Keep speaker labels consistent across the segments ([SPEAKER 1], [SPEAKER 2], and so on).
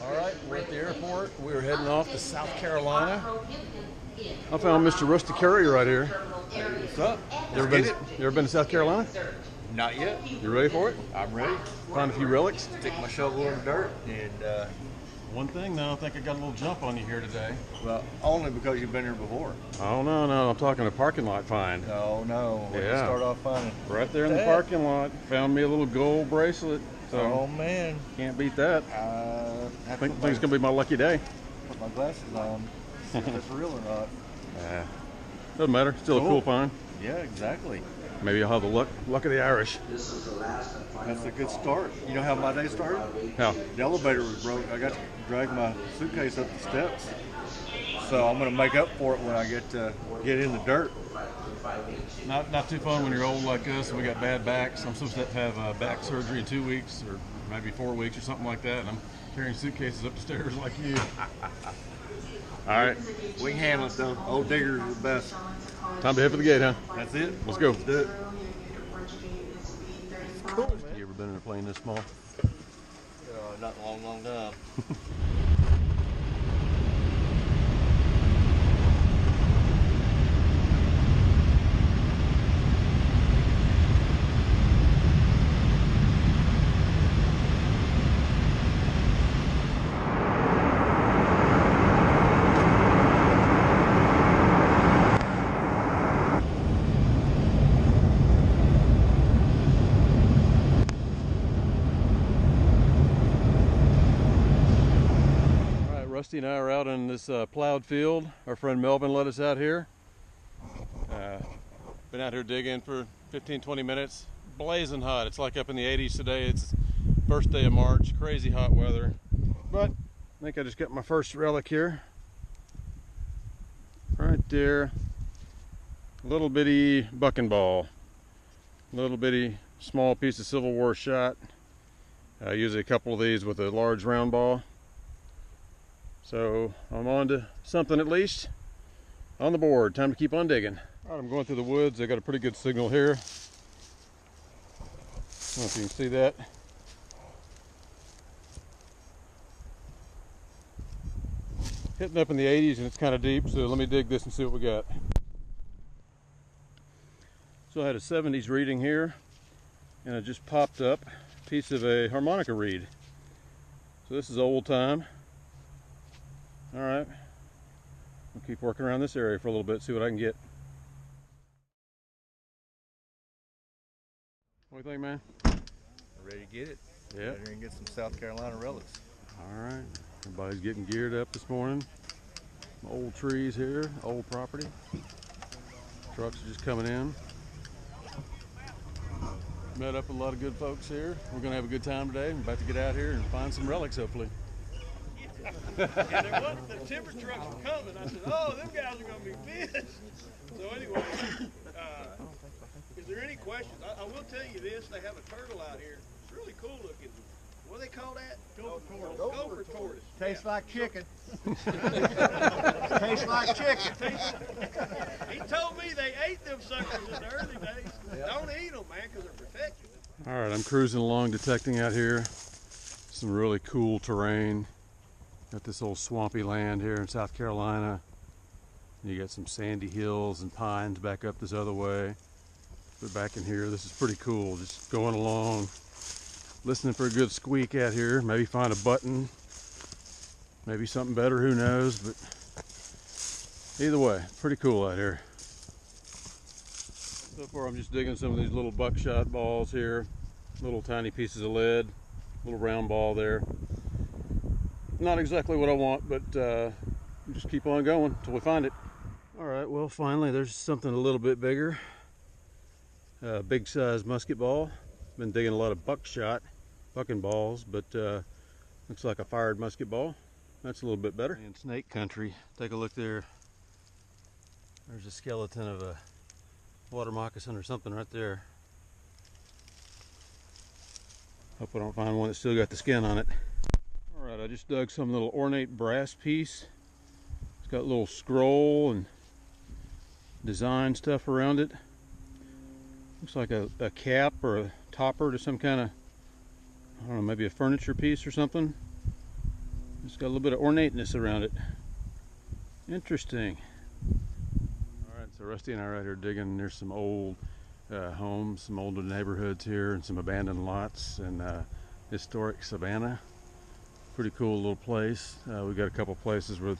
[SPEAKER 1] All right, we're at the airport. We're heading off to South Carolina. I found Mr. Rusty Curry right here.
[SPEAKER 2] What's up?
[SPEAKER 1] You ever been to South Carolina?
[SPEAKER 2] Not yet.
[SPEAKER 1] You ready for it?
[SPEAKER 2] I'm ready.
[SPEAKER 1] Find a few relics.
[SPEAKER 2] Stick my shovel in the dirt and
[SPEAKER 1] one thing though, I think I got a little jump on you here today.
[SPEAKER 2] well, only because you've been here before.
[SPEAKER 1] Oh no, I'm talking a parking lot find.
[SPEAKER 2] Oh no. Where'd you start off finding?
[SPEAKER 1] Right there in the parking lot. Found me a little gold bracelet. So
[SPEAKER 2] oh man.
[SPEAKER 1] Can't beat that.
[SPEAKER 2] I
[SPEAKER 1] think it's gonna be my lucky day.
[SPEAKER 2] Put my glasses on. See if that's real or not.
[SPEAKER 1] Doesn't matter. Still a cool find.
[SPEAKER 2] Yeah, exactly.
[SPEAKER 1] Maybe I'll have the luck of the Irish.
[SPEAKER 2] That's a good start. You know how my day started?
[SPEAKER 1] How?
[SPEAKER 2] The elevator was broke. I got to drag my suitcase up the steps. So I'm going to make up for it when I get in the dirt.
[SPEAKER 1] Not too fun when you're old like us and we got bad backs. I'm supposed to have back surgery in 2 weeks or maybe 4 weeks or something like that. And I'm carrying suitcases up the stairs like you. All right.
[SPEAKER 2] We can handle it though. Old diggers are the best.
[SPEAKER 1] Time to head for the gate, huh?
[SPEAKER 2] That's it.
[SPEAKER 1] Let's go.
[SPEAKER 2] Let's do it.
[SPEAKER 1] It's cool, man. You ever been in a plane this small?
[SPEAKER 2] Not in a long time.
[SPEAKER 1] Rusty and I are out in this plowed field. Our friend Melvin let us out here. Been out here digging for 15-20 minutes. Blazing hot. It's like up in the 80s today. It's first day of March. Crazy hot weather. But I think I just got my first relic here. Right there. Little bitty bucking ball. Little bitty small piece of Civil War shot. Usually a couple of these with a large round ball. So I'm on to something at least on the board. Time to keep on digging. All right, I'm going through the woods. I got a pretty good signal here. I don't know if you can see that. Hitting up in the 80s and it's kind of deep, so let me dig this and see what we got. So I had a 70s reading here and it just popped up a piece of a harmonica reed. So this is old time. All right, we'll keep working around this area for a little bit, see what I can get. What do you think, man?
[SPEAKER 2] Ready to get it.
[SPEAKER 1] Yeah.
[SPEAKER 2] Ready to get some South Carolina relics.
[SPEAKER 1] All right, everybody's getting geared up this morning. Old trees here, old property. Trucks are just coming in. Met up with a lot of good folks here. We're gonna have a good time today. I'm about to get out here and find some relics, hopefully.
[SPEAKER 3] And there wasn't, the timber trucks were coming. I said, oh, them guys are going to be pissed. So anyway, is there any questions? I will tell you this, they have a turtle out here. It's really cool looking. What do they call that? Gopher tortoise.
[SPEAKER 4] Tastes like chicken. Tastes like chicken.
[SPEAKER 3] He told me they ate them suckers in the early days. Don't eat them, man, because they're protected.
[SPEAKER 1] All right, I'm cruising along detecting out here. Some really cool terrain. Got this old swampy land here in South Carolina. You got some sandy hills and pines back up this other way. But back in here, this is pretty cool. Just going along, listening for a good squeak out here. Maybe find a button, maybe something better, who knows. But either way, pretty cool out here. So far I'm just digging some of these little buckshot balls here. Little tiny pieces of lead, little round ball there. Not exactly what I want, but just keep on going until we find it. All right, well, finally there's something a little bit bigger. Big size musket ball. Been digging a lot of bucking balls, but looks like a fired musket ball. That's a little bit better. In snake country, take a look there. There's a skeleton of a water moccasin or something right there. Hope I don't find one that's still got the skin on it. Alright, I just dug some little ornate brass piece. It's got a little scroll and design stuff around it. Looks like a cap or a topper to some kind of, I don't know, maybe a furniture piece or something. It's got a little bit of ornateness around it. Interesting. Alright, so Rusty and I are right here digging. There's some old homes, some older neighborhoods here, and some abandoned lots in historic Savannah. Pretty cool little place. We got a couple places where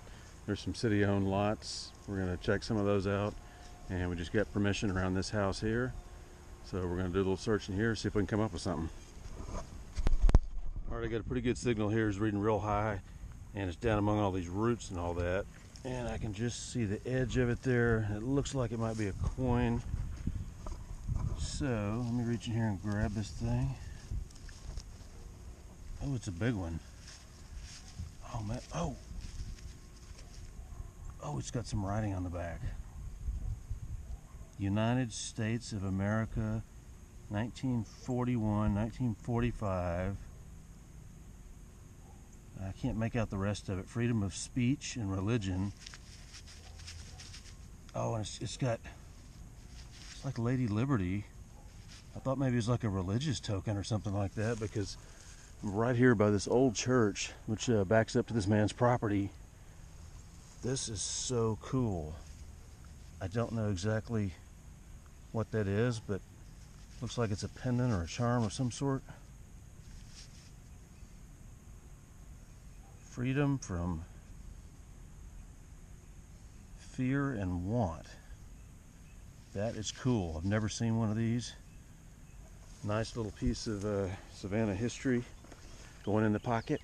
[SPEAKER 1] there's some city-owned lots. We're going to check some of those out, and we just got permission around this house here. So we're going to do a little searching here, see if we can come up with something. Alright, I got a pretty good signal here. It's reading real high, and it's down among all these roots and all that. And I can just see the edge of it there. It looks like it might be a coin. So let me reach in here and grab this thing. Oh, it's a big one. Oh man, oh, it's got some writing on the back. United States of America, 1941, 1945. I can't make out the rest of it. Freedom of speech and religion. Oh, and it's like Lady Liberty. I thought maybe it was like a religious token or something like that, because I'm right here by this old church, which backs up to this man's property. This is so cool. I don't know exactly what that is, but looks like it's a pendant or a charm of some sort. Freedom from fear and want. That is cool. I've never seen one of these. Nice little piece of Savannah history going in the pocket.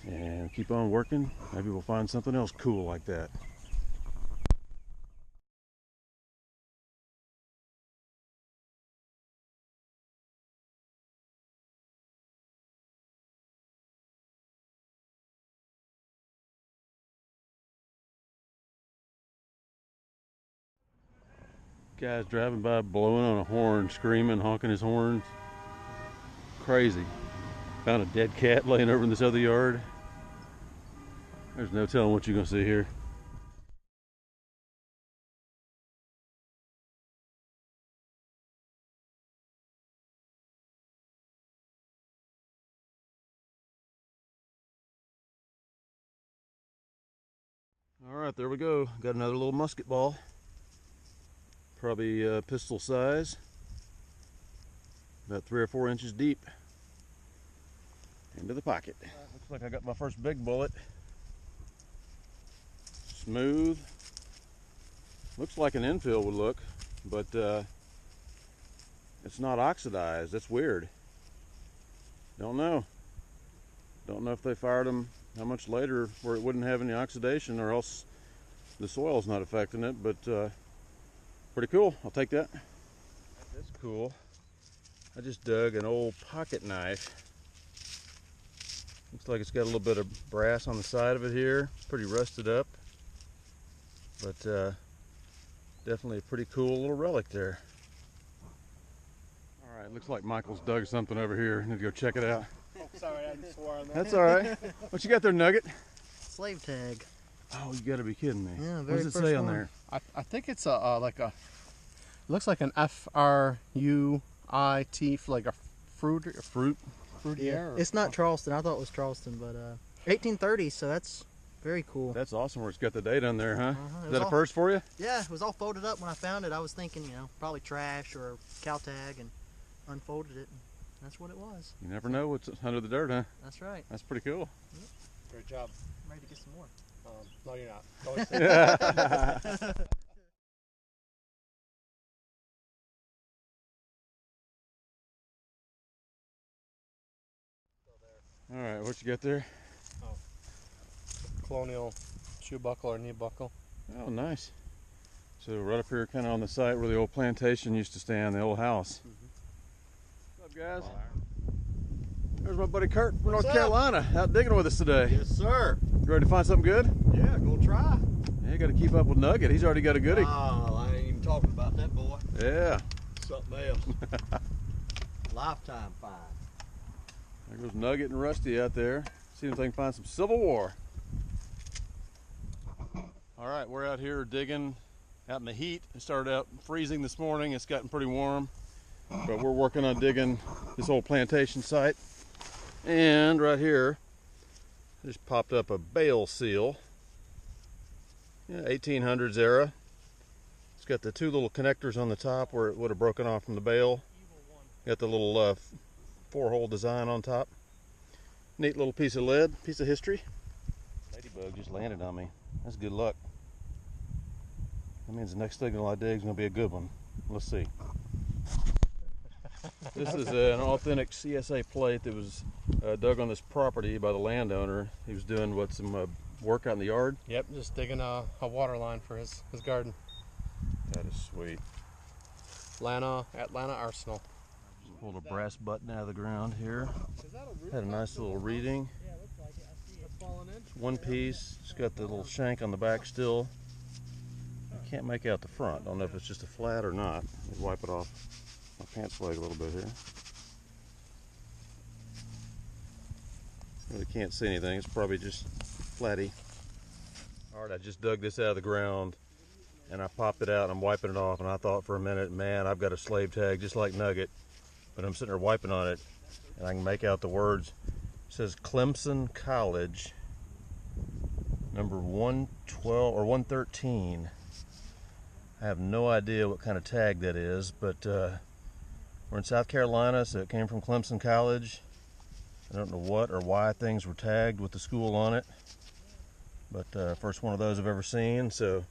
[SPEAKER 1] And keep on working. Maybe we'll find something else cool like that. Guy's driving by blowing on a horn, screaming, honking his horns. Crazy. Found a dead cat laying over in this other yard. There's no telling what you're gonna see here. All right, there we go. Got another little musket ball. Probably pistol size, about 3 or 4 inches deep. Into the pocket. Looks like I got my first big bullet. Smooth. Looks like an infill would look, but it's not oxidized. That's weird. Don't know. Don't know if they fired them how much later where it wouldn't have any oxidation, or else the soil's not affecting it, but pretty cool. I'll take that. That's cool. I just dug an old pocket knife. Looks like it's got a little bit of brass on the side of it here. Pretty rusted up. But definitely a pretty cool little relic there. Alright, looks like Michael's dug something over here. Need to go check it out.
[SPEAKER 5] Oh, sorry, I just swore on that.
[SPEAKER 1] That's alright. What you got there, Nugget?
[SPEAKER 6] Slave tag.
[SPEAKER 1] Oh, you gotta be kidding me.
[SPEAKER 6] Yeah,
[SPEAKER 1] what
[SPEAKER 6] very
[SPEAKER 1] does it
[SPEAKER 6] first
[SPEAKER 1] say on
[SPEAKER 6] one.
[SPEAKER 1] there?
[SPEAKER 5] I think it's like a, looks like an F-R-U-I-T, like a fruitier.
[SPEAKER 6] Yeah. It's not Charleston. I thought it was Charleston, but 1830, so that's very cool.
[SPEAKER 1] That's awesome where it's got the date on there, huh? Is that a
[SPEAKER 6] all,
[SPEAKER 1] first for you?
[SPEAKER 6] Yeah, it was all folded up when I found it. I was thinking, you know, probably trash or a cow tag, and unfolded it, and that's what it was.
[SPEAKER 1] You never know what's under the dirt, huh?
[SPEAKER 6] That's right.
[SPEAKER 1] That's pretty cool.
[SPEAKER 6] Yep.
[SPEAKER 5] Great job.
[SPEAKER 6] I'm ready to get some more.
[SPEAKER 5] No, you're not. Go ahead.
[SPEAKER 1] All right, what you got there?
[SPEAKER 5] Colonial shoe buckle or knee buckle.
[SPEAKER 1] Oh, nice. So right up here, kind of on the site where the old plantation used to stand, the old house. What's up, guys? There's my buddy Kurt from North Carolina, out digging with us today.
[SPEAKER 3] Yes, sir.
[SPEAKER 1] You ready to find something good?
[SPEAKER 3] Yeah, go try.
[SPEAKER 1] Yeah, you got to keep up with Nugget. He's already got a goodie.
[SPEAKER 3] Oh, I ain't even talking about that boy.
[SPEAKER 1] Yeah.
[SPEAKER 3] Something else. Lifetime find.
[SPEAKER 1] There goes Nugget and Rusty out there. See if they can find some Civil War. All right, we're out here digging out in the heat. It started out freezing this morning. It's gotten pretty warm, but we're working on digging this old plantation site. And right here, Just popped up a bale seal. Yeah, 1800s era. It's got the two little connectors on the top where it would have broken off from the bale. Got the little 4-hole design on top. Neat little piece of lead, piece of history. Ladybug just landed on me. That's good luck. That means the next signal I dig is going to be a good one. Let's see. This is an authentic CSA plate that was dug on this property by the landowner. He was doing some work out in the yard.
[SPEAKER 5] Yep, just digging a water line for his garden.
[SPEAKER 1] That is sweet.
[SPEAKER 5] Atlanta Arsenal.
[SPEAKER 1] Just pulled a brass button out of the ground here. Had a nice little reading. It's one piece. It's got the little shank on the back still. I can't make out the front. Don't know if it's just a flat or not. Let me wipe it off my pants leg a little bit here. Really can't see anything. It's probably just flatty. Alright, I just dug this out of the ground and I popped it out and I'm wiping it off, and I thought for a minute, man, I've got a slave tag just like Nugget. But I'm sitting there wiping on it and I can make out the words. It says Clemson College, number 112 or 113. I have no idea what kind of tag that is, but we're in South Carolina, so it came from Clemson College. I don't know what or why things were tagged with the school on it, but first one of those I've ever seen. So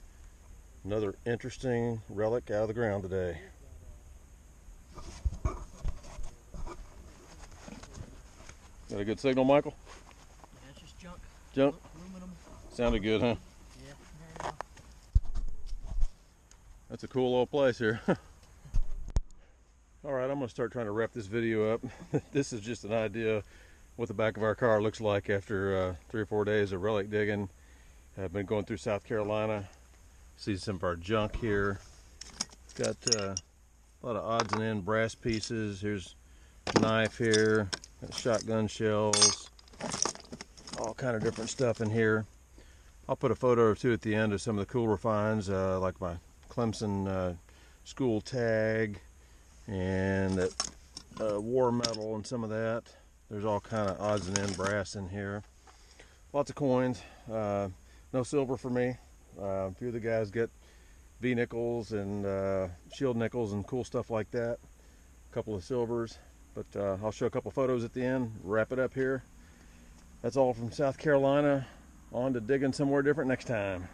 [SPEAKER 1] another interesting relic out of the ground today. Got a good signal, Michael?
[SPEAKER 6] Yeah, it's just junk.
[SPEAKER 1] Junk?
[SPEAKER 6] Aluminum.
[SPEAKER 1] Sounded good, huh?
[SPEAKER 6] Yeah.
[SPEAKER 1] That's a cool old place here. Alright, I'm going to start trying to wrap this video up. This is just an idea what the back of our car looks like after 3 or 4 days of relic digging. I've been going through South Carolina. See some of our junk here. It's got a lot of odds and ends, brass pieces. Here's a knife here, got shotgun shells, all kind of different stuff in here. I'll put a photo or two at the end of some of the cooler finds, like my Clemson school tag and that war medal and some of that. There's all kind of odds and end brass in here. Lots of coins. No silver for me. A few of the guys get V nickels and shield nickels and cool stuff like that. A couple of silvers, but I'll show a couple photos at the end. Wrap it up here. That's all from South Carolina. On to digging somewhere different next time.